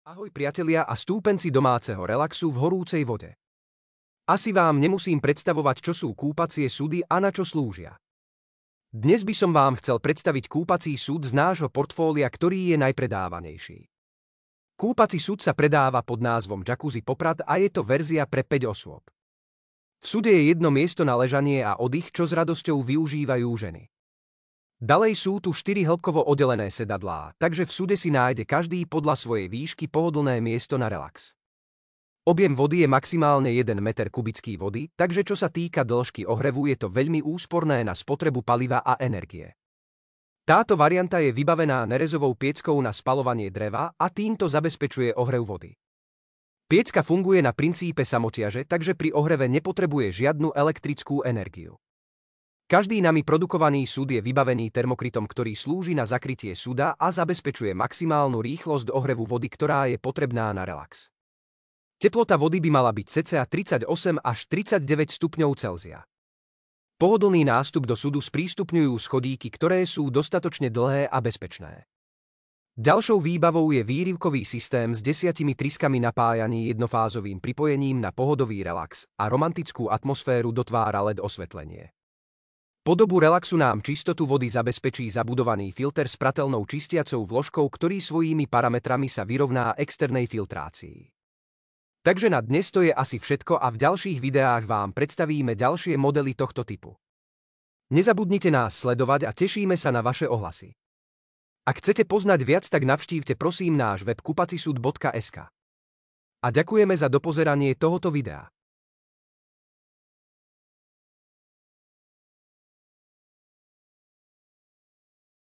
Ahoj priatelia a stúpenci domáceho relaxu v horúcej vode. Asi vám nemusím predstavovať, čo sú kúpacie súdy a na čo slúžia. Dnes by som vám chcel predstaviť kúpací súd z nášho portfólia, ktorý je najpredávanejší. Kúpací súd sa predáva pod názvom Jacuzzi Poprad a je to verzia pre 5 osôb. V súde je jedno miesto na ležanie a oddych, čo s radosťou využívajú ženy. Ďalej sú tu 4 hĺbkovo oddelené sedadlá, takže v súde si nájde každý podľa svojej výšky pohodlné miesto na relax. Objem vody je maximálne 1 meter kubický vody, takže čo sa týka dĺžky ohrevu, je to veľmi úsporné na spotrebu paliva a energie. Táto varianta je vybavená nerezovou pieckou na spaľovanie dreva a týmto zabezpečuje ohrev vody. Piecka funguje na princípe samotiaže, takže pri ohreve nepotrebuje žiadnu elektrickú energiu. Každý nami produkovaný súd je vybavený termokrytom, ktorý slúži na zakrytie súda a zabezpečuje maximálnu rýchlosť ohrevu vody, ktorá je potrebná na relax. Teplota vody by mala byť cca 38 až 39 stupňov Celzia. Pohodlný nástup do súdu sprístupňujú schodíky, ktoré sú dostatočne dlhé a bezpečné. Ďalšou výbavou je výrivkový systém s 10 tryskami napájaný jednofázovým pripojením na pohodový relax a romantickú atmosféru dotvára LED osvetlenie. Po dobu relaxu nám čistotu vody zabezpečí zabudovaný filter s pratelnou čistiacou vložkou, ktorý svojimi parametrami sa vyrovná externej filtrácii. Takže na dnes to je asi všetko a v ďalších videách vám predstavíme ďalšie modely tohto typu. Nezabudnite nás sledovať a tešíme sa na vaše ohlasy. Ak chcete poznať viac, tak navštívte prosím náš web kupacysud.sk. A ďakujeme za dopozeranie tohoto videa.